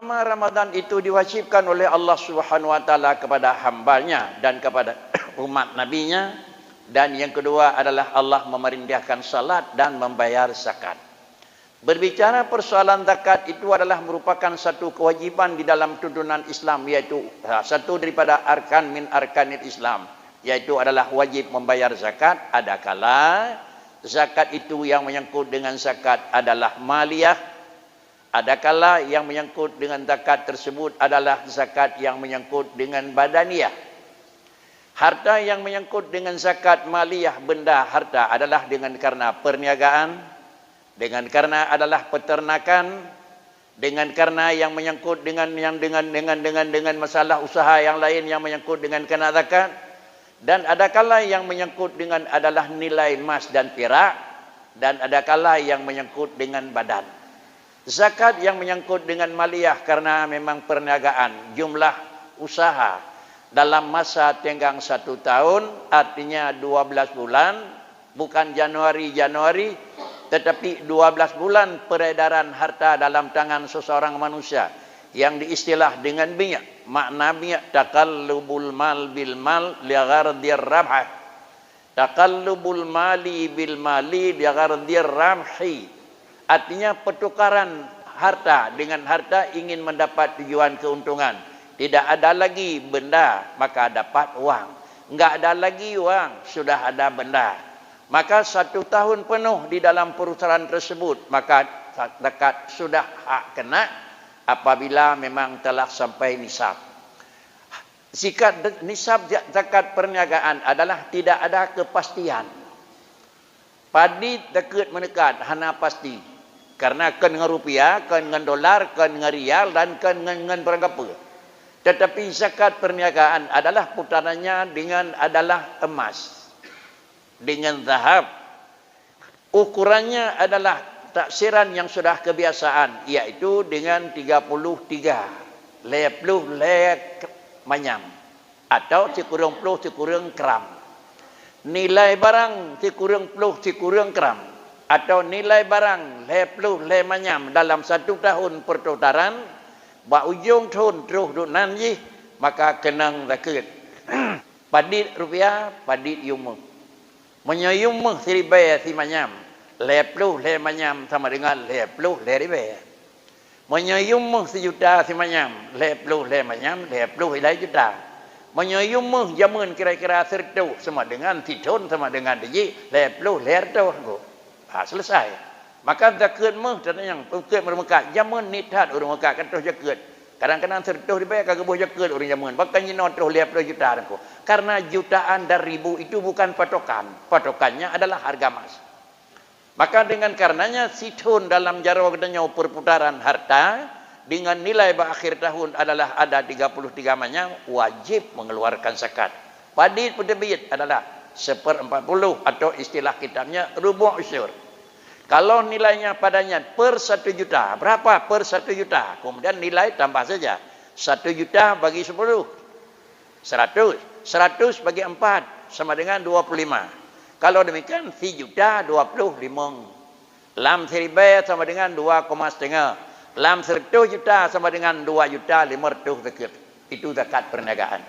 Ramadan itu diwajibkan oleh Allah Subhanahu wa taala kepada hambanya dan kepada umat nabinya, dan yang kedua adalah Allah memerintahkan salat dan membayar zakat. Berbicara persoalan zakat itu adalah merupakan satu kewajiban di dalam tuntunan Islam, yaitu satu daripada arkan min arkanil Islam, yaitu adalah wajib membayar zakat. Adakala zakat itu yang menyangkut dengan zakat adalah maliyah, adakala yang menyangkut dengan zakat tersebut adalah zakat yang menyangkut dengan badaniyah. Harta yang menyangkut dengan zakat maliyah, benda harta, adalah dengan karena perniagaan, dengan karena adalah peternakan, dengan karena yang menyangkut dengan masalah usaha yang lain yang menyangkut dengan kena zakat, dan adakala yang menyangkut dengan adalah nilai emas dan perak, dan adakala yang menyangkut dengan badan. Zakat yang menyangkut dengan maliyah karena memang perniagaan, jumlah usaha dalam masa tenggang 1 tahun, artinya 12 bulan, bukan Januari, tetapi 12 bulan peredaran harta dalam tangan seseorang manusia, yang diistilah dengan minyak. Makna minyak, taqallubul mal bil mal lighardhir rabh. Taqallubul mali bil mali lighardhir ramhi. Artinya pertukaran harta dengan harta ingin mendapat tujuan keuntungan. Tidak ada lagi benda, maka dapat uang. Enggak ada lagi uang, sudah ada benda. Maka 1 tahun penuh di dalam perusahaan tersebut, maka zakat sudah hak kena apabila memang telah sampai nisab. Jika nisab zakat perniagaan adalah tidak ada kepastian. Padi dekat menekat, hana pasti. Karena kan dengan rupiah, kan dengan dolar, kan dengan rial, dan kan dengan berapa. Tetapi zakat perniagaan adalah putarannya dengan adalah emas, dengan zahab. Ukurannya adalah taksiran yang sudah kebiasaan, yaitu dengan 33 lek manyam atau cikurung puluh cikurung gram. Nilai barang cikurung puluh cikurung gram atau nilai barang lepluh le manyam dalam 1 tahun pertukaran, ba ujung tahun terus dunan ji, maka kenang zakat. Padit rupiah, padit yumah. Menyayumah seribai si manyam, lepluh le manyam sama dengan lepluh le ribai. Menyayumah 1 juta si manyam, lepluh le manyam, lepluh ilai juta. Menyayumah jamun kira-kira 100 sama dengan titon sama dengan ji, lepluh le ratus. Selesai. Maka zakat mah tanda yang zakat bermekat jaman nithat orang mekat kan terus zakat. Kadang-kadang 100 dibayar kagak boleh zakat orang jaman. Bahkan nyino terus 50 juta aku. Karena jutaan dan ribu itu bukan patokan. Patokannya adalah harga emas. Maka dengan karenanya situn dalam jara katanya perputaran harta dengan nilai akhir tahun adalah ada 33 manya, wajib mengeluarkan zakat. Padit pedebit adalah 1/40 atau istilah kitabnya rubu' usyur. Kalau nilainya padanya per 1 juta, berapa per 1 juta? Kemudian nilai tambah saja. 1 juta bagi 10, 100. 100 bagi 4, sama dengan 25. Kalau demikian, 1 juta 25. Lam seribai sama dengan 2,5. Lam 100 juta sama dengan 2 juta 500 zakat. Itu zakat perniagaan.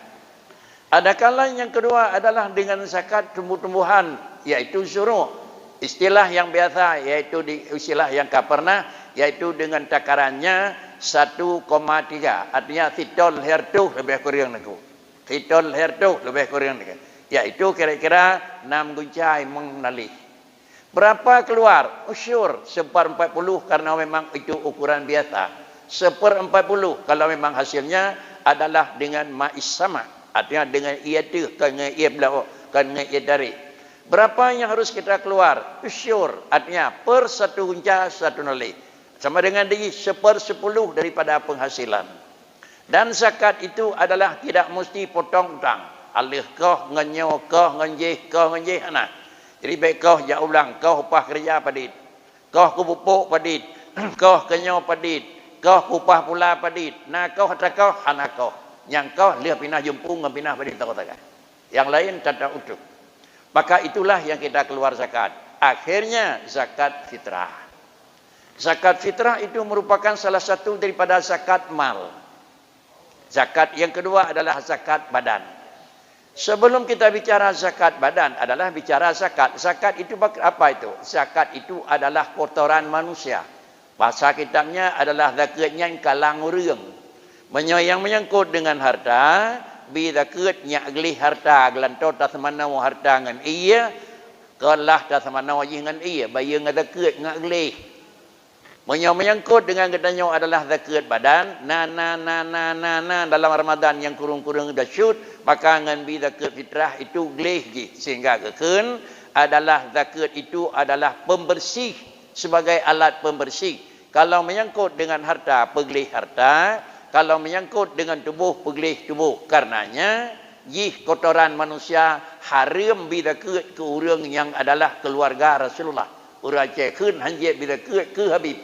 Adakala yang kedua adalah dengan zakat tumbuh-tumbuhan, yaitu syuru'. Istilah yang biasa, yaitu di istilah yang pernah, yaitu dengan takarannya 1,3. Artinya titon hertuh lebih kurang niku. Titon hertuh lebih kurang niku. Yaitu kira-kira 6 guncai menali. Berapa keluar? Usyur 1/40 karena memang itu ukuran biasa. 1/40 kalau memang hasilnya adalah dengan ma'is sama. Artinya dengan ia tu, dengan ia belau, dengan ia dari. Berapa yang harus kita keluar? Usyur, artinya per 1 gunca 1 nilai. Sama dengan 1/10 daripada penghasilan. Dan zakat itu adalah tidak mesti potong utang. Alih kau, ngenyo kau, ngenjih kau, ngenjih anak. Jadi baik kau jak ulang, kau upah kerja padit. Kau kupupuk padit. Kau kenyo padit. Kau upah pula padit. Nah kau hata kau, anak kau. Yang kau lihat pinah jumpung, pinah padit takut-takut. Yang lain tanda utuh. Maka itulah yang kita keluar zakat. Akhirnya zakat fitrah. Zakat fitrah itu merupakan salah satu daripada zakat mal. Zakat yang kedua adalah zakat badan. Sebelum kita bicara zakat badan adalah bicara zakat. Zakat itu apa itu? Zakat itu adalah kotoran manusia. Bahasa kitabnya adalah zakatnya kalang urang. Yang menyangkut dengan harta, bi zakat nya gelih harta, gelantot tas manau harta ngan iya, kalah tas manau dengan iya, bayang zakat ngak gelih. Menyangkut dengan katanya adalah zakat badan, dalam Ramadan yang kurung-kurung dah syut, maka ngan bi zakat fitrah itu gelih je. Sehingga keken adalah zakat itu adalah pembersih sebagai alat pembersih. Kalau menyangkut dengan harta, pegelih harta. Kalau menyangkut dengan tubuh, pegelih tubuh. Karenanya, jih kotoran manusia haram bila ke orang yang adalah keluarga Rasulullah. Orang cekun hanjek bila ke Habib.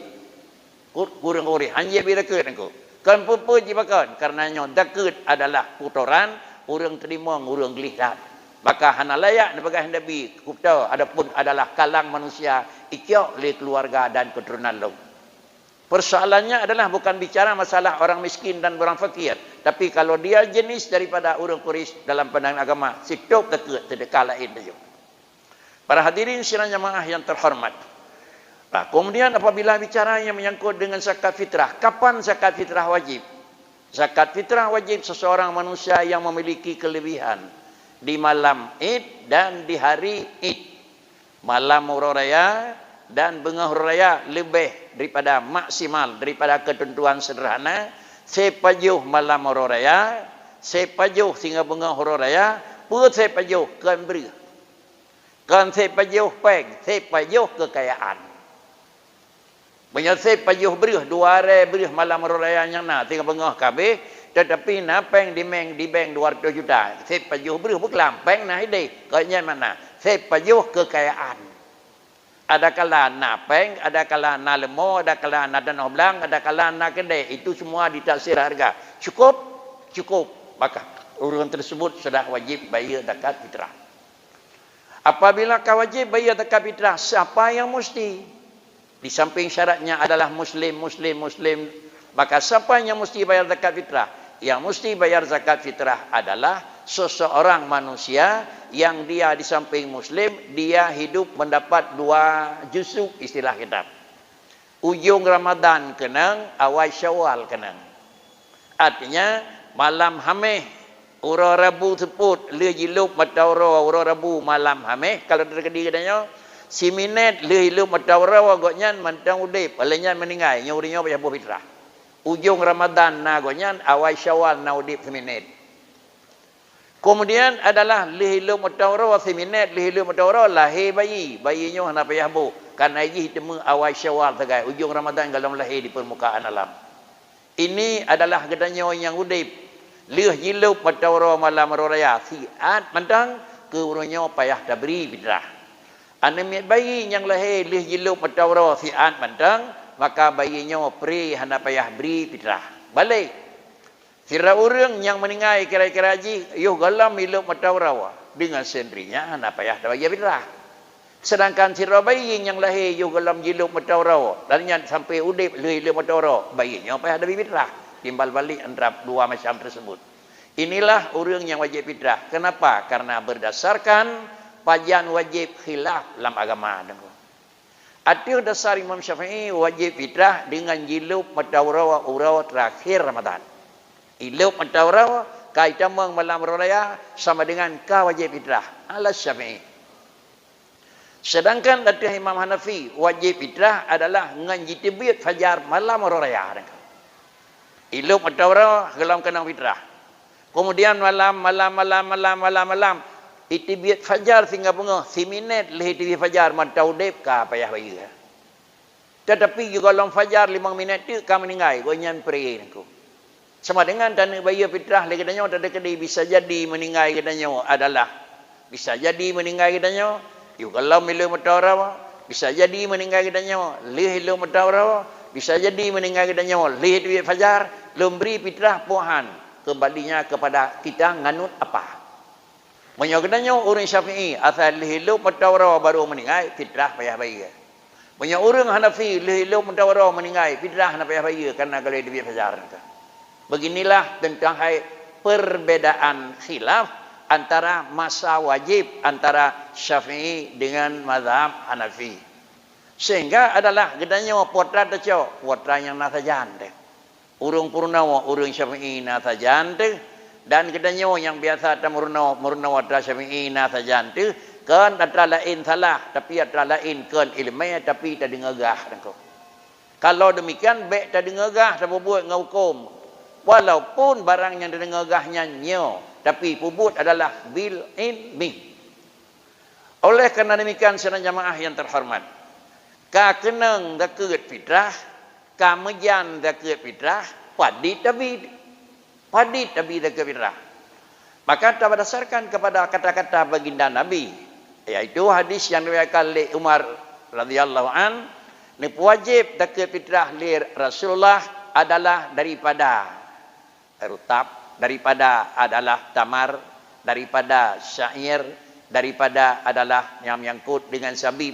Kurang orang hanjek bila ke aku. Kan pun jibakan. Karenanya, zakat adalah kotoran, orang terima, orang gelih dah. Maka hana layak sebagai Nabi kita adapun adalah kalang manusia ikyok oleh keluarga dan keturunan lo. Persoalannya adalah bukan bicara masalah orang miskin dan orang fakir. Tapi kalau dia jenis daripada orang Quraisy dalam pandangan agama, sikap dekat sedekah lain saja. Para hadirin sidang jamaah yang terhormat. Nah, kemudian apabila bicara yang menyangkut dengan zakat fitrah, kapan zakat fitrah wajib? Zakat fitrah wajib seseorang manusia yang memiliki kelebihan di malam Id dan di hari Id. Malam Hari Raya dan Bengah Raya lebih daripada maksimal daripada ketentuan sederhana. Sepajuh malam Hari Raya, sepajuh sehingga Bengah Hari Raya, pun sepajuh kan beri. Kan sepajuh peng, sepajuh kekayaan. Banyak sepajuh beri, 2 hari beri malam Hari Raya yang nak sehingga Bengah kabeh, tetapi nak peng di bank 200 juta. Sepajuh beri bukan peng nah ide. Kayaknya mana? Sepajuh kekayaan. Ada kala nak peng, ada kala nak lemo, ada kala nak danau belang, ada kala nak kedai. Itu semua ditaksir harga. Cukup? Cukup. Maka orang tersebut sudah wajib bayar zakat fitrah. Apabila kau wajib bayar zakat fitrah, siapa yang mesti? Di samping syaratnya adalah muslim. Maka siapa yang mesti bayar zakat fitrah? Yang mesti bayar zakat fitrah adalah seseorang manusia yang dia di samping muslim, dia hidup mendapat 2 juzuk istilah kitab. Ujung Ramadan kenang, awal Syawal kenang. Artinya malam hameh, ura Rabu sebut, le jilup matawra ura Rabu malam hameh. Kalau terjadi katanya, si minit le jilup matawra agaknya mantang udip, alanya meninggal, nyurinya bayar fitrah. Ujung Ramadan na agaknya, awal Syawal na udip seminit. Kemudian adalah lihilu mutawara wa siminat lihilu mutawara lahir bayi. Bayinya hendak payah bu. Kan haji temu awal Syawal segai ujung Ramadan kalau lahir di permukaan alam. Ini adalah gedanya yang udip. Lihilu mutawara malam raya. Siat mentang ke urunnya payah tabri fitrah. Anemit bayi yang lahir lihilu mutawara siat mentang, maka bayinya pri hendak payah beri fitrah. Balik. Kira orang yang meninggal kira-kira haji, yuh galam hidup matawrawa. Dengan sendirinya, nak payah dah bagi fitrah. Sedangkan sira bayi yang lahir, yuh galam hidup matawrawa. Dan yang sampai udip, hidup matawrawa. Bayinya payah dah bagi fitrah. Timbal balik antara 2 macam tersebut. Inilah orang yang wajib fitrah. Kenapa? Karena berdasarkan pajan wajib khilaf dalam agama. Ada dasar Imam Syafi'i wajib fitrah dengan hidup matawrawa urawa terakhir Ramadan. Iluk matawra kaitan malam raya sama dengan ka wajib fitrah ala Syafi'i. Sedangkan dari Imam Hanafi wajib fitrah adalah ngajitibit fajar malam raya. Iluk matawra gelam kena fitrah. Kemudian malam itibit fajar sehingga bunga siminit leh itibit fajar mataudep ka payah bayi. Tetapi juga dalam fajar 5 minit tu ka meninggal go nyan pre aku. Sama dengan tanah bayi fitrah lagi katanya ada kedai bisa jadi meninggal katanya adalah bisa jadi meninggal katanya yuk kalau milu matawra bisa jadi meninggal katanya lihilu matawra bisa jadi meninggal katanya lih di fajar lemberi fitrah puhan kembalinya kepada kita nganut apa menyokatanya orang Syafi'i asal lihilu matawra baru meninggal fitrah payah bayi Banyak orang Hanafi leh-leh mentawarah meninggal fitrah nak payah raya karena kalau dia fajar. Beginilah tentang perbedaan khilaf antara masa wajib antara Syafi'i dengan mazhab Hanafi. Sehingga adalah gedanya putra tecok, putra yang nasajan deh. Urung purnawa, urung Syafi'i nasajan deh. Dan gedanya yang biasa murnawa Syafi'i nasajan deh. Kan ada lain salah, tapi ada lain kan ilmiah tapi tak dengagah. Kalau demikian, baik tak dengagah, tak buat ngahukum. Walaupun barang yang dengagahnya nyo, tapi pubut adalah bil ilmi. Oleh kerana demikian, senang jamaah yang terhormat, ka kenang daket fitrah, ka mejan daket fitrah, padit tabi daket fitrah. Maka tak berdasarkan kepada kata-kata baginda Nabi, yaitu hadis yang diriwayatkan oleh Umar radhiyallahu an, ni wajib daket fitrah li Rasulullah adalah daripada rutab, daripada adalah tamar, daripada syair, daripada adalah yang menyangkut dengan sabib.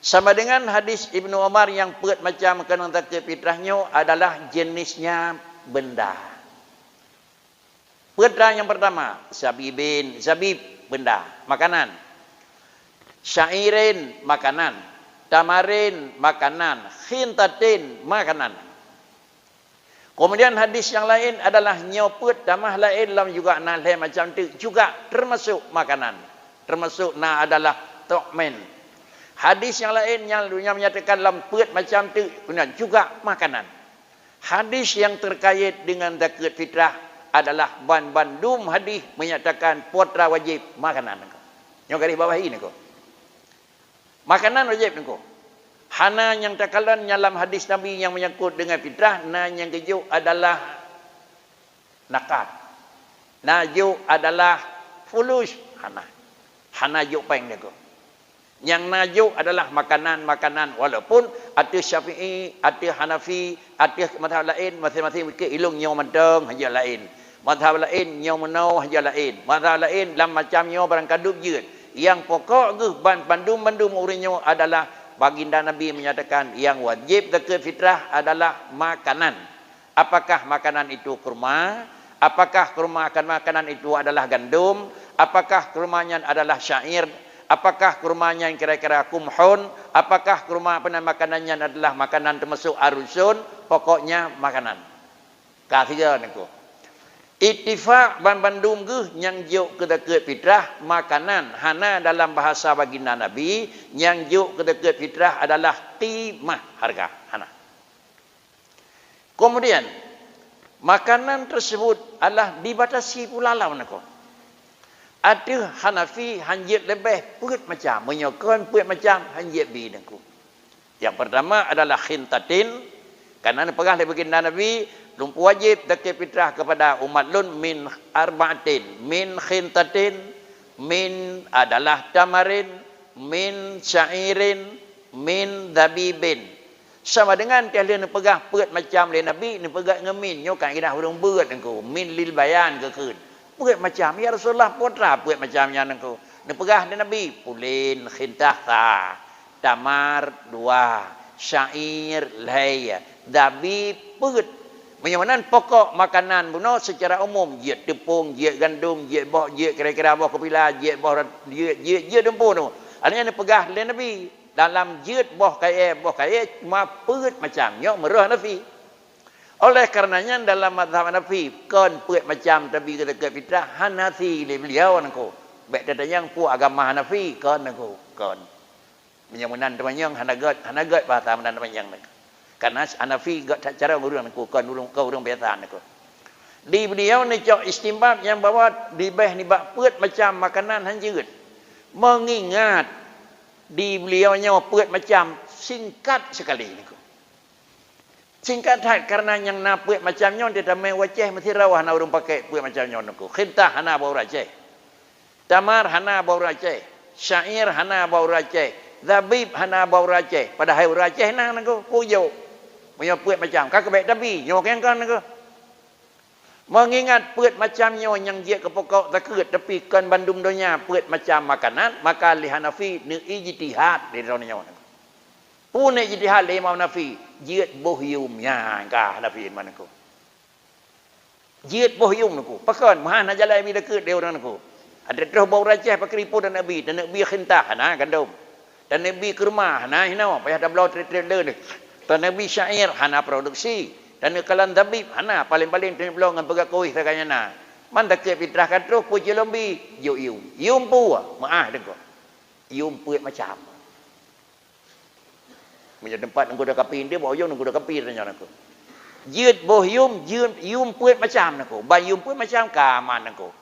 Sama dengan hadis Ibnu Umar yang pet macam kena zakat fitrahnya adalah jenisnya benda. Benda yang pertama, zabib benda, makanan. Syairin makanan, tamarin makanan, khintatin makanan. Kemudian hadis yang lain adalah nyoput tamah lain lam juga nalai macam tu juga termasuk makanan. Termasuk na adalah tu'min. Hadis yang lain yang menyatakan lamput macam tu juga makanan. Hadis yang terkait dengan zakat fitrah adalah bandum hadis menyatakan putra wajib makanan. Yang garis bawah ini kau. Makanan wajib ni kau. Hana yang takalan dalam hadis Nabi yang menyangkut dengan fitrah, na yang keju adalah nakat. Naju adalah fulus hana. Hana juk peng dia kau. Yang naju adalah makanan-makanan, walaupun ada Syafi'i, ada Hanafi, ada mazhab lain, masing-masing ke ilung nyaw menteng haja lain. Mazhab lain nyaw menau haja lain. Mazhab lain dalam macam nyaw barang kadup je. Yang pokok ke bandum urinyo adalah baginda Nabi menyatakan yang wajib zakat fitrah adalah makanan. Apakah makanan itu kurma? Apakah kurma makanan itu adalah gandum? Apakah kurmanya adalah syair? Apakah kurmanya yang kira-kira kumhun? Apakah kurma makanannya adalah makanan termasuk arusun? Pokoknya makanan. Ketiga niku. Ittifaq bandum ke yang juk ke zakat fitrah makanan. Hana dalam bahasa baginda Nabi yang juk ke zakat fitrah adalah qimah harga. Hana. Kemudian makanan tersebut adalah dibatasi pula lah niku. Ada Hanafi hanjit lebih put macam menyokon put macam hanjit bi niku. Yang pertama adalah khintatin, kerana pegah oleh baginda Nabi lumpu wajib zakat fitrah kepada umat lun min arba'atin, min khintatin, min adalah tamarin, min syairin, min zabibin. Sama dengan tiada ni pegah put macam oleh Nabi ni pegah ngemin nyo kan kita hurung beut engko min lil bayan ke keun. Put macam ya Rasulullah putra put macamnya engko. Ni pegah ni Nabi pulin khintah ta, tamar dua, syair laya, zabib put. Menyamanan pokok makanan buno secara umum, jiat tepung, jiat gandum, jiat boh, jiat kira-kira boh kepila, jiat boh jiat dempur tu. Artinya ni pegah oleh Nabi dalam jiat boh kaya cuma put macam nyok meruh Nabi. Oleh karenanya dalam mazhab Hanafi kan put macam tapi dekat fitrah Hanafi beliau nangko. Baik datang yang pu agama Hanafi kan nangko kan. Menyamanan temannya hanagat bahasa menan temannya nangko. Karena Hanafi tak cara urang aku kan urang biasa aku. Di beliau ni cok istimbab yang bawa dibeh ni bak put macam makanan hanjut. Mengingat di beliaunya put macam singkat sekali niku. Singkat hat karena yang nak put macamnya dia tamai wajah mesti rawah nak urang pakai put macamnya niku. Khintah hana bau raceh. Tamar hana bau raceh. Syair hana bau raceh. Zabib hana bau raceh. Padahal raceh nang niku puyo. Punya put macam kakak baik tapi nyok yang kan ke mengingat put macamnya yang dia ke pokok zakat tapi kan bandum donya put macam makanan maka li Hanafi ni ijtihad di dalamnya Punya ijtihad Imam Nafi, jiat bohyumnya kah Nafi mana ko. Jiat bohyum naku. Pakan mana jalan mi dekat dia orang naku. Ada terus bau rajah pakai ripu dan Nabi khintah nah gandum. Dan Nabi kurma nah hina payah dah belau trailer ni. Dan Nabi syair hana produksi. Dan kalan tabib hana paling-paling tu belau dengan pegak kuih takanya nah. Man dekat fitrah kan terus puji lombi yum. Yum pu maah dengko. Yum puit macam. Punya tempat nunggu dah kapin dia bawa nunggu dah kapin tanya aku. Jid boh yum puit macam aku. Ba yum puit macam kaman aku.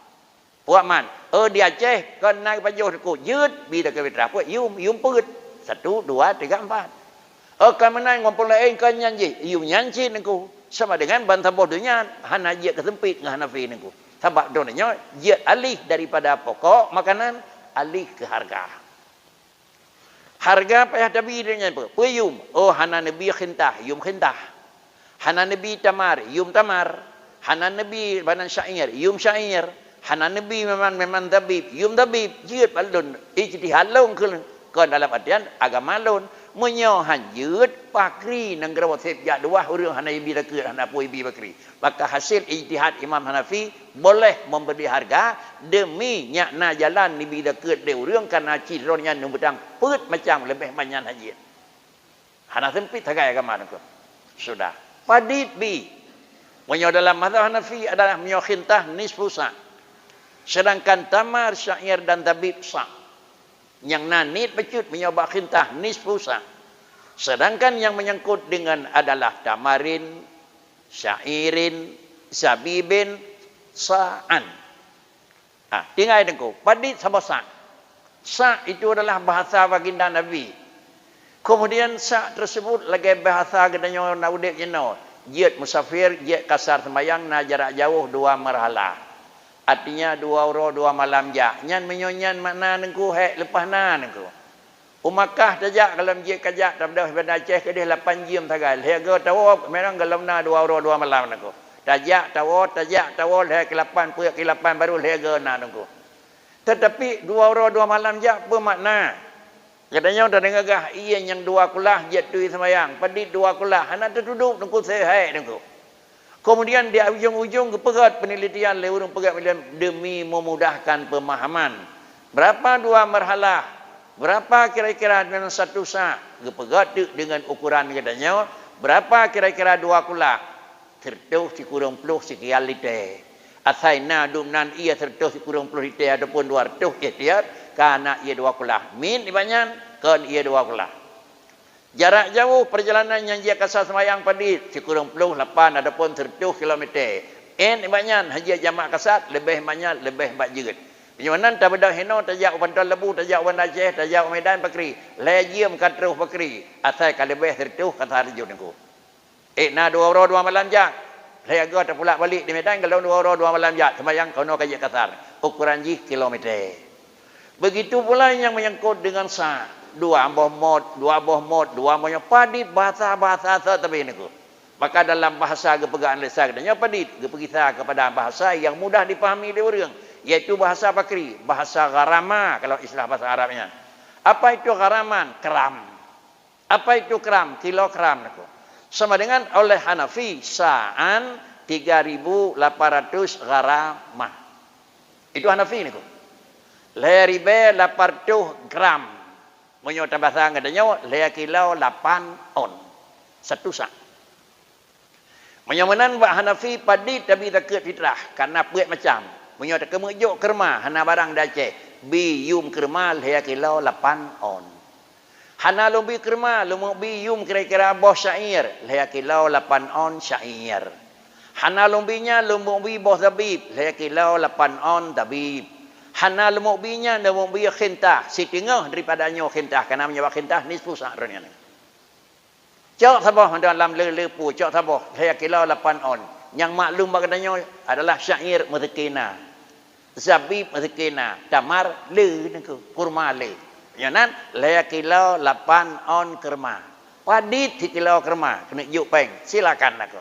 Puak man. Di Aceh kan naik baju aku. Jid bila ke fitrah puit yum puit. 1 2 3 4. Kan menang ngumpul lain kan nyanyi. Yum nyanyi aku. Sama dengan bantah bodohnya hana jid kesempit dengan Hanafi aku. Sebab donanya jid alih daripada pokok makanan alih ke harga. Harga payah Nabi dia apa? Puyum. Hana Nabi khintah, yum khintah. Hana Nabi tamar, yum tamar. Hana Nabi banan syair, yum syair. Hana Nabi memang tabib, yum tabib. Jid balun ijtihad long ke dalam artian agama lon. Menyohan jid pakri nang gerawat sejak dua urang hana ibi dekat hana pu ibi bakri. Maka hasil ijtihad Imam Hanafi boleh memberi harga demi nyakna jalan ibi dekat dia urang karena cironnya nu bedang put macam lebih banyak haji. Hana sempit harga agama tu. Sudah. Padit bi. Menyo dalam mazhab Hanafi adalah menyo khintah nisfu sa'. Sedangkan tamar, syair dan tabib sa'. Yang nanit pecut menyoba khintah nisfu sa'. Sedangkan yang menyangkut dengan adalah tamarin, syairin, zabibin, sa'an. Tinggal dengku. Padit sama sa'. Sa' itu adalah bahasa baginda Nabi. Kemudian sa' tersebut lagi bahasa gedanya naudek jeno. Jid musafir, jid kasar sembayang, na jarak jauh 2 marhala. Artinya 2 uro 2 malam jak. Nyan menyonyan makna nengku hek lepas na nengku. Umakah tajak kalau jid kajak tabdah pada Aceh ke dia 8 jam tagal. Harga tawo memang dalam na 2 uro 2 malam nengku. Tajak tawo hek ke 8 puyak ke 8 baru harga na nengku. Tetapi 2 uro 2 malam jak apa makna? Katanya dah dengar gah iya yang 2 kulah jid tu sembayang. Padit 2 kulah hana terduduk nengku sehek nengku. Kemudian di ujung-ujung kepegat penelitian lewurung pegat demi memudahkan pemahaman. Berapa 2 marhalah? Berapa kira-kira dengan 1 sa'? Kepegat dengan ukuran katanya. Berapa kira-kira 2 kulah? Tertuh si kurang puluh sekian liter. Asaina dumnan ia tertuh si kurang puluh liter ataupun 200 ikhtiar. Karena ia 2 kulah. Min ibanyan kan ia 2 kulah. Jarak jauh perjalanan yang dia kasar semayang padit sekurang 8 ataupun 30 km. Banyak haji jamak kasar lebih banyak lebih banyak. Penjualan tak beda hino tajak Pantai Lebu, tajak Wan Aceh, tajak Medan Pakri. Lejiam katruh Pakri. Asal kalau lebih 30 kasar jauh nengku. Na 2 uro 2 malam jak. Lega tak pulak balik di Medan kalau 2 uro 2 malam jak semayang kono kajak kasar. Ukuran ji kilometer. Begitu pula yang menyangkut dengan sa'. 2 boh mod, 2 banyak padit bahasa-bahasa tapi ini ku. Maka dalam bahasa kepegaan lisan katanya padit kita kepada bahasa yang mudah dipahami oleh orang, yaitu bahasa Pakri, bahasa gharama kalau istilah bahasa Arabnya. Apa itu gharaman? Kram. Apa itu kram? Kilogram aku. Sama dengan oleh Hanafi sa'an 3.800 gharamah. Itu Hanafi ini ku. Leribe 800 gram. Menyota bahasa katanya 5 kilo 8 on. 1 sa'. Menyamanan buat Hanafi padit tapi takut fitrah karena puet macam. Menyota kemujuk kerma hana barang Aceh. Biyum kerma 5 kilo 8 on. Hana lumbi kerma lumuk biyum kira-kira boh syair 5 kilo 8 on syair. Hana lumbinya lumuk bi boh tabib 5 kilo 8 on tabib. Hana lemuk binya lemuk bi khintah setengah daripadanya khintah kerana menyebab khintah nisfu sa'run. Cak sabah dalam lepu cak sabah 5 kilo 8 on. Yang maklum bagainya adalah syair muzakina. Zabib muzakina, tamar le nengku, kurma le. Yanan 5 kilo 8 on kurma. Padit 1 kilo kurma kena juk peng. Silakan aku.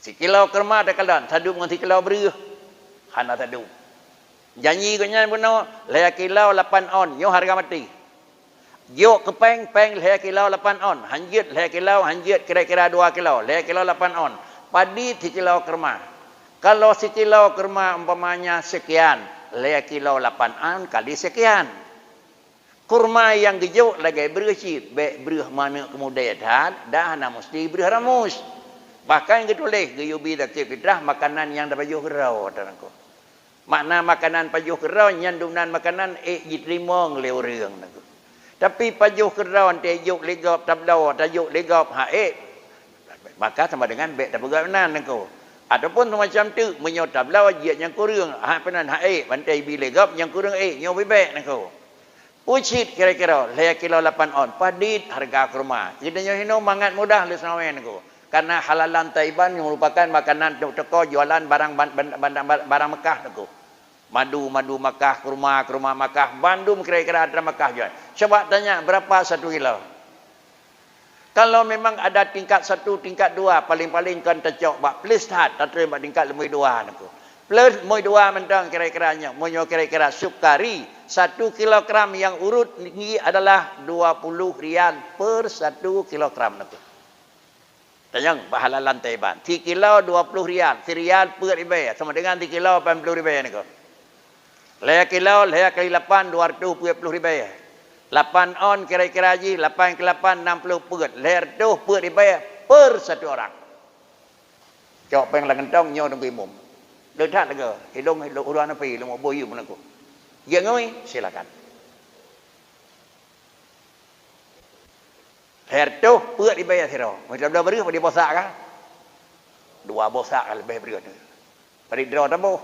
1 kilo kurma dak kalan taduk dengan 1 kilo beruh. Hana taduk. Janji kanya benar 5 kilo 8 on, yo harga mati. Yuk ke peng leher kilau 8 on. Hanjit leher kilau, hanjit kira-kira 2 kilau. Leher kilau 8 on. Padi si kilau kerma. Kalau si kilau kerma umpamanya sekian. Leher kilau 8 on kali sekian. Kurma yang gejuk lagi bersih. Baik beruh mana kemudian dah nak mesti beruh ramus. Bahkan yang ditulis geyubi dakip fitrah makanan yang dapat juh kerau. Makna makanan pajuh kerau nyandunan makanan diterima oleh orang. Tapi pajuh kerau tajuk legap tablau tajuk legap maka sama dengan bek tak berguna nengko. Ataupun macam tu menyau tablau jiat yang kurang penan bantai bi legap yang kurang nyau bebek nengko. Pucit kira-kira leher kilo 8 on. Padit harga kurma. Kita hino mangat mudah le senawen ko. Karena halalan Taiban yang merupakan makanan toko jualan barang Mekah ko. Madu Mekah, kurma Mekah, Bandung kira-kira ada Mekah jual. Coba tanya berapa 1 kilo? Kalau memang ada tingkat 1, tingkat 2, paling-paling kan tercok bak plus hat, tak terima tingkat lebih 2 nako. Plus moi 2 mentang kira-kiranya, moi kira-kira sukari 1 kilogram yang urut ini adalah 20 rial per 1 kilogram nako. Tanya halalan Taiban. 3 kilo 20 rial, 3 rial per ribai sama dengan 3 kilo 80 ribai nako. Leher kilo, leher kali 8 220 ribai. 8 on kira-kira ji 8 ke 8 60 per. Leher tu per ribai per 1 orang. Cok peng lang kentong nyo dong imum. Letak lega, hidung uruan api lu mau boyu menaku. Ya ngoi, silakan. Leher tu per ribai siro. Macam dah beri pada bosak kah? 2 bosak lebih beri tu. Pada draw tamu.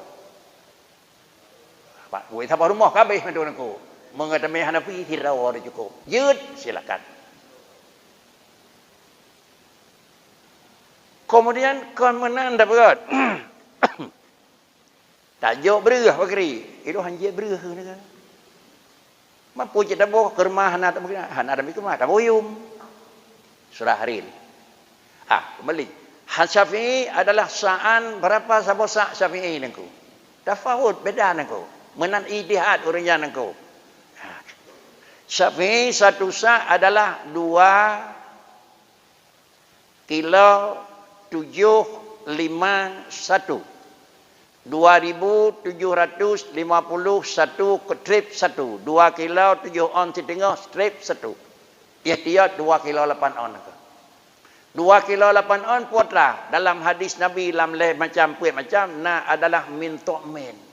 Pak, gue siapa rumah kabeh mentu nangku. Mengatami Hanafi hirau ada cukup. Yud, silakan. Kemudian kemenangan dapat. Tajuk berah bakri. Itu hanjit berah ni kan. Mampu je tabuh kerma hana tak mungkin. Hana ada mikir mah tabuyum. Surah Harin. Kembali. Syafi'i adalah sa'an berapa sabosa Syafi'i nangku. Tafawud beda nangku. Menan ijtihad orangnya nangku. Syafi'i 1 sa' adalah 2 kilo 751. 2,751 strip 1. 2 kilo 7 on setengah strip 1. Dia 2 kilo 8 on. 2 kilo 8 on putra. Dalam hadis Nabi dalam macam puit macam adalah min tu'min.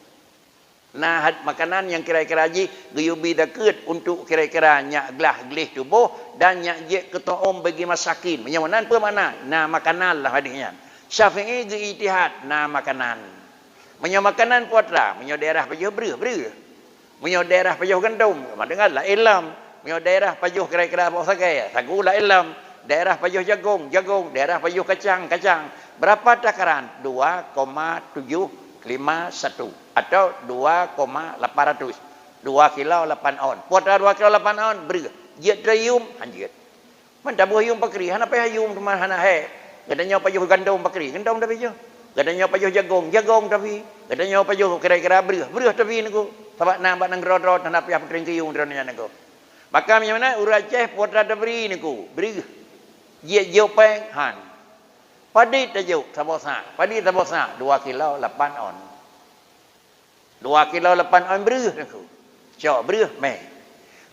Makanan yang kira-kira ji geyubi dakut untuk kira-kira nyak gelah gelih tubuh dan nyak je ketuum bagi masakin. Menyawanan apa makna? Makanan lah hadisnya. Syafi'i ijtihad makanan. Makanan putra, daerah pajuh berah. Daerah pajuh gandum, dengarlah ilam. Daerah pajuh kira-kira apa sagai, sagulah ilam. Daerah pajuh jagung, daerah pajuh kacang. Berapa takaran? 2,751 atau 2,800. 2 kilo 8 on. Putra 2 kilo 8 on berah. Jiat drayum anjit. Mana buayum pakri, hana payah yum kemana hana he. Katanya pajuh gandum pakri, gandum tapi je. Katanya pajuh jagung tapi. Katanya pajuh kira-kira berah tapi niku. Sebab nampak nang rod hana payah pakri kiyung dranya niku. Maka macam mana uraceh putra dabri niku, berah. Jiat jopeng han. Padi tajuk sabosa. 2 kilo 8 on. 2 kilo 8 on berah niku. Cok berah meh.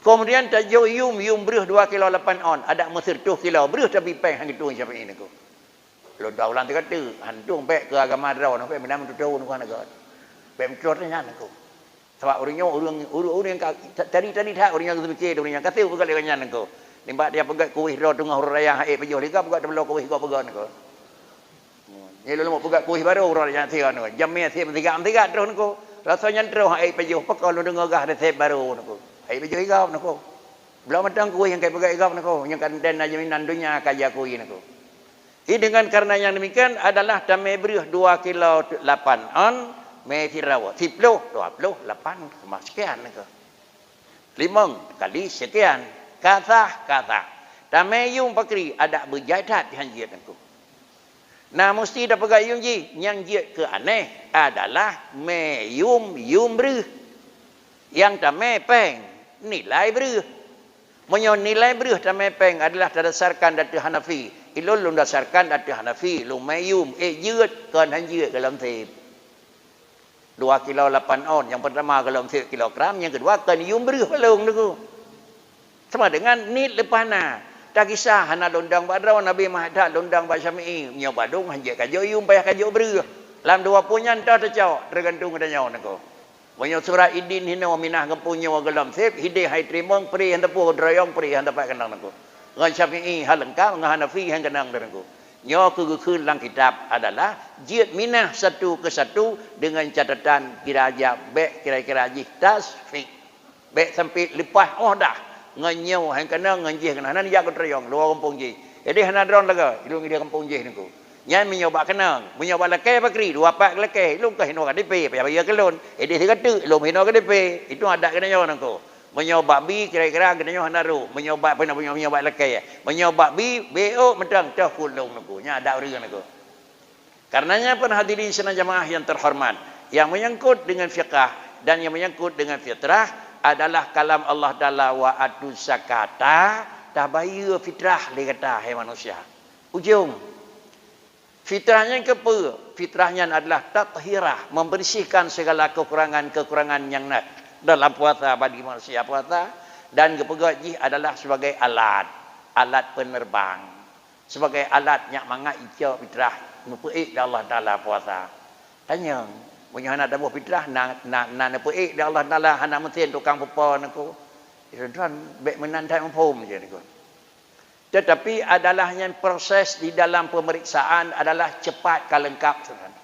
Kemudian tajuk yum berah 2 kilo 8 on. Ada Mesir 2 kilo berah tapi peng hang itu siapa ini niku. Lo dah ulang kata hantung pek ke agama draw nak pek menam tu niku nak. Pek mecotnya niku. Sebab orang yang tadi tak orang yang mikir orang yang kata pegat dengan niku. Nimba dia pegat kuih ro tengah raya pejuh liga pegat belok kuih kau pegat niku. Ni lu mau pegat kuih baru ro yang tiga niku. Jamnya tiga terus niku. Rasanya terus pejuh pek kalau dengar gah ada baru niku. Pejuh liga niku. Belum matang kuih yang kai pegat liga niku. Yang kan den jaminan dunia kaya kuih niku. Ini dengan karena yang demikian adalah damai berih 2 kilo 8 on methirawa 10 28 sekian niku. 5 kali sekian kata damai yung pakri ada berjadat hanjit niku. Mesti dah pegang yung ji yang jit ke aneh adalah yum berih yang damai peng nilai berih Menyo nilai berih tamai peng adalah berdasarkan datu Hanafi. Ilun lun dasarkan datu Hanafi. Lumayum. Yud. Kan hanjut dalam tip. 2 kilo 8 on. Yang pertama dalam tip kilogram. Yang kedua kan yum berih pelung tu. Sama dengan nit lepas na. Tak kisah hana lundang badraw Nabi Muhammad lundang ba Syafi'i. Nyo badung hanjut kajo yum payah kajo berih. Lam 2 punyan tak tercau. Tergantung pada nyawa nako. Banyak surah idin hina wa minah gempunya wa gelam sip hidih hai trimong pri han tepu droyong pri han dapat kenang nako. Ngan Syafi'i hal lengkap ngan Hanafi han kenang nako. Nyo ke lang kitab adalah jid minah satu ke satu dengan catatan kira-kira baik kira-kira jih tasfiq. Baik sampai lepas dah. Ngan nyo han kenang ngan jih kenang nan ya ke droyong luar kampung jih. Jadi hana dron laga ilung dia kampung jih nako. Nyan menyoba kenang, menyoba lekai bakri, 2 pak lekai, lu kah hino ka DP, payah bayar kelon. Dia kata, lu hino ka DP, itu ada kena nyawa nangko. Menyoba bi kira-kira kena nyawa hanaru, menyoba pernah menyoba lekai. Menyoba bi BO mentang dah kulung nangko. Nya ada orang nangko. Karenanya para hadirin sekalian jamaah yang terhormat, yang menyangkut dengan fiqh dan yang menyangkut dengan fitrah adalah kalam Allah Taala wa atu zakata, tabayyu fitrah li kata hai manusia. Ujung fitrahnya kepa? Fitrahnya adalah tathirah, membersihkan segala kekurangan-kekurangan yang nak dalam puasa bagi manusia puasa. Dan kepegaji adalah sebagai alat penerbang, sebagai alat yang mangat ija fitrah nupuik da Allah Taala puasa. Tanya, punya anak dah buah fitrah nak nupuik da Allah Taala hana mesin tukang pepa nako. Tuan baik menandai mempom je nako. Tetapi adalah yang proses di dalam pemeriksaan adalah cepat kalau lengkap sebenarnya.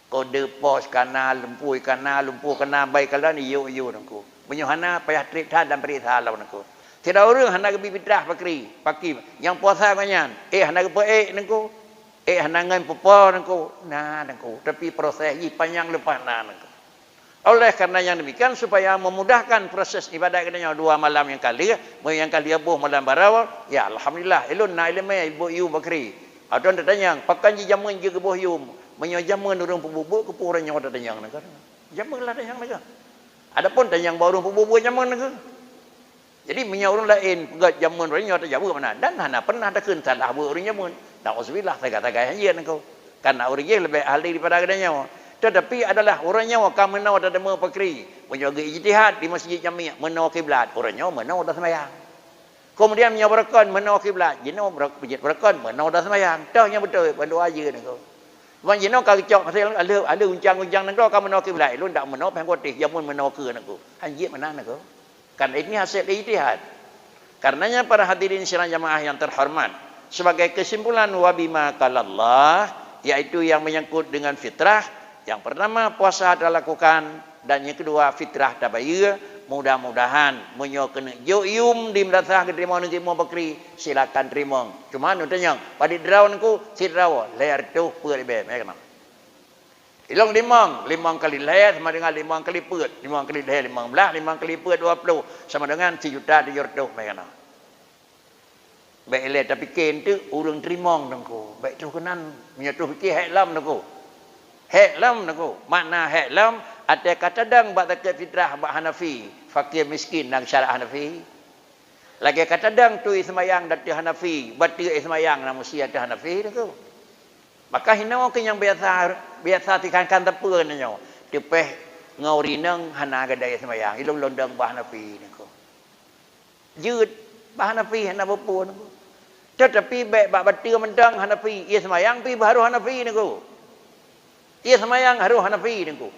Kode pos kana lumpur kana baik kalau ni yo nangku. Menyuhana payah trip dah dan periksa lawan nangku. Tidak orang hana ke bidah paki yang puasa kanyan. Hana ke nangku. Hana ngan pepa nangku. Nah nangku. Tapi proses ni panjang lepas nangku. Oleh karena yang demikian supaya memudahkan proses ibadat katanya 2 malam yang kali abuh malam barawal, ya alhamdulillah elun na ilmu ibu yu bakri. Adon datanya pakan jamun je ke boh yu menyo jamun urang pebubuk ke purang nyawa datanya nak. Jamun lah datang nak. Adapun datang baru pebubuk jamun nak. Jadi menyo urang lain pegat jamun orang nyawa datang mana dan hana pernah takun salah bu urang jamun. Nauzubillah tagak-tagak hanya nako. Karena orang ye lebih ahli daripada katanya. Tetapi adalah orangnya akan menau dah demo pakri menjaga ijtihad di masjid jami' menau kiblat orangnya menau dah sembahyang. Kemudian menyabarkan menau kiblat jino berkan menau dah sembahyang. Tahnya betul berdoa aja nako. Wan jino ka kecok pasal ada uncang-uncang nako ka menau kiblat lu ndak menau pengkotih jamun menau ke nako. Hanjit mana nako. Kan ini hasil ijtihad. Karenanya para hadirin sekalian jamaah yang terhormat, sebagai kesimpulan wabima kalallah yaitu yang menyangkut dengan fitrah. Yang pertama puasa adalah lakukan dan yang kedua fitrah tabayyu. Mudah-mudahan menyo kena yum di mendasah ke terima nanti mau bakri silakan terima. Cuma nu tanya pada drawn ku si draw leher tu per be mai kenal. Ilong limang kali leher sama dengan 5 kali per, 5 kali leher 15, 5 kali per 20 sama dengan 1 juta 700 mai kenal. Baik le tapi ken tu urang terima nangku. Baik tu kenan menyatu fikir hak lam nangku. Heklam naku. Makna heklam ada kata dang bak zakat fitrah bak Hanafi, fakir miskin nang syarat Hanafi. Lagi kata dang tu ismayang datu Hanafi, batu ismayang nang mesti ada Hanafi naku. Maka hina ke yang biasa tikan-kan tepu nyo. Tepeh ngauri nang hana gadai ismayang, ilung londang bak Hanafi naku. Jut bak Hanafi hana bepu naku. Tetapi baik bak batu mendang Hanafi, ismayang pi baru Hanafi naku. Ia semayang haruh Hanafi nengku.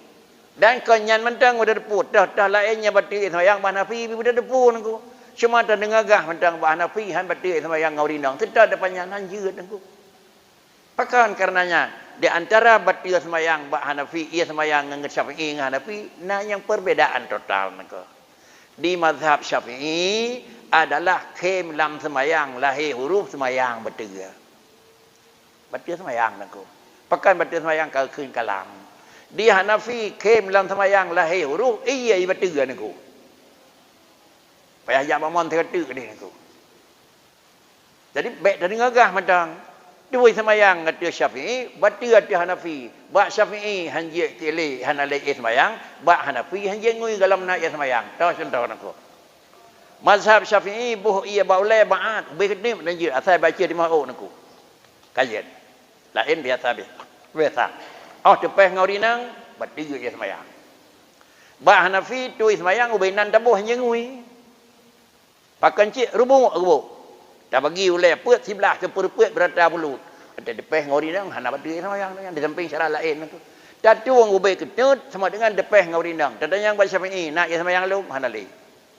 Dan kenyan mentang udah deput. Dah lainnya batu semayang Hanafi udah deput nengku. Cuma tak dengagah mentang Hanafi han batu semayang ngaurinang. Tidak ada panjangan jeut nengku. Pakan karenanya di antara batu semayang Hanafi, ia semayang dengan Syafi'i Hanafi, nah yang perbedaan total nengku. Di mazhab Syafi'i adalah kem lam semayang lahir huruf semayang batu. Batu semayang nengku. Pakan batu semayang kauคืน kalam. Di Hanafi kem dalam semayang lahir huruf iya batu niku. Payah jak mamon tertu ni niku. Jadi baik dari ngagah madang. Dua semayang kata Syafi'i, batu kata Hanafi. Bak Syafi'i hanjik tele hanalai semayang, bak Hanafi hanjik ngui dalam nak semayang. Tahu contoh niku. Mazhab Syafi'i buh ia baulai ba'at berkedim dan je asal baca di mau naku. Kajian. Lain biasa. Oh tepeh ngaurinang bertiga ya semayang. Ba Hanafi tu semayang ubainan tabuh nyengui. Pakan cik rubuk. Dah bagi oleh puat sebelah ke puat berata bulut. Ada tepeh ngaurinang hana bertiga semayang dengan di samping syarat lain tu. Tatu wong ubai ketut sama dengan tepeh ngaurinang. Tadang yang baca Syafi'i nak ya semayang lu hanali.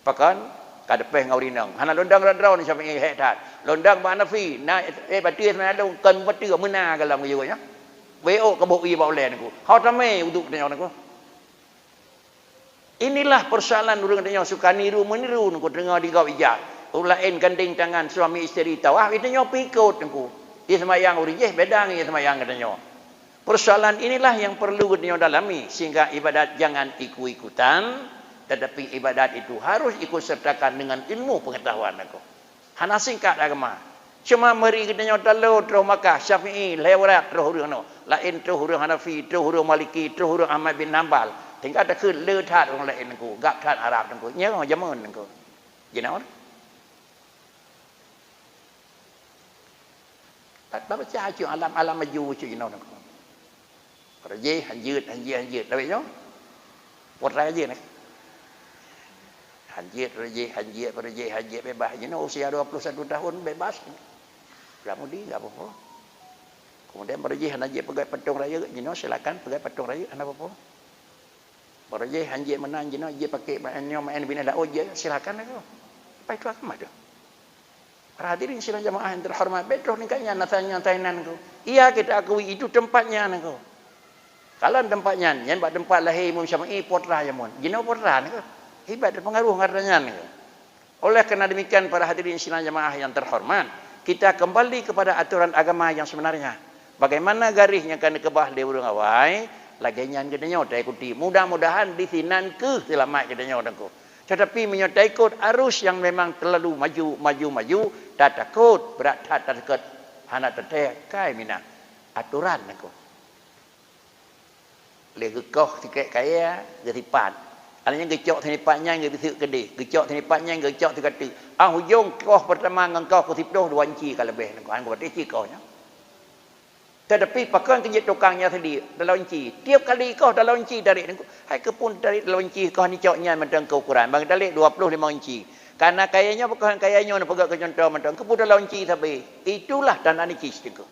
Pakan kadepeh ngaurinang hana londang radrau ni Syafi'i hetat londang ba Hanafi na batir na lu kan batir mena galam ge nya wo ke bo i ba oleh niku hau tame uduk tanya niku inilah persoalan urang tanya suka niru meniru niku dengar di gau ijaz ulain gandeng tangan suami isteri tawah itu nyo pikut niku dia semayang urang bedang dia semayang katanya persoalan inilah yang perlu kita dalami sehingga ibadat jangan ikut-ikutan. Tetapi ibadat itu harus ikut sertakan dengan ilmu pengetahuan aku. Hana singkat agama. Cuma meri kita nyata lo terus Makkah Syafi'i lewat terus hurung no. Lain terus hurung Hanafi, terus hurung Maliki, terus hurung Ahmad bin Hanbal. Tinggal tak ke le that orang lain aku, gap that Arab aku. Nya zaman aku. Ginaon? Tak baca aja alam maju cu ginaon aku. Kerja hanjut. Tapi nyo. Buat raja ni. Hanjit bebas. Jadi usia 21 tahun bebas. Kemudian enggak apa-apa. Kemudian berjih hanjit pegawai patung raya, jadi silakan pegawai patung raya enggak apa-apa. Berjih hanjit menang jadi dia pakai main bina dak je silakan aku. Apa itu agama tu? Para hadirin sidang jamaah yang terhormat, betul ni kayaknya natanya tainan ku. Iya kita akui itu tempatnya aku. Kalau tempatnya, yang buat tempat lahir Imam Syafi'i potra jamun. Jadi potra ni ku. Hebat dan pengaruh katanya ni. Oleh kerana demikian para hadirin sidang jamaah yang terhormat, kita kembali kepada aturan agama yang sebenarnya. Bagaimana garis yang akan dikebah di urang awai, laginya katanya tak ikuti. Mudah-mudahan di sinan ke selamat katanya orang ku. Tetapi menyertai ikut arus yang memang terlalu maju, tak takut berat tak takut hana tetek kai mina aturan aku. Legekoh tiket kaya geripan. Alanya gecok tenipatnya yang bisik gede, gecok tenipatnya yang gecok tikati. Hujung kau pertama dengan kau kutipuh 2 inci kalau lebih. Kau berarti inci kau nya. Tetapi pakai kerja tukangnya sendiri dalam inci. Tiap kali kau dalam inci dari hai kepun dari dalam inci kau ni coknya macam ke ukuran. Bang dalik 25 inci. Karena kayanya bukan kayanya nak pegang ke contoh macam kepun dalam inci tapi itulah tanda ni cis tu.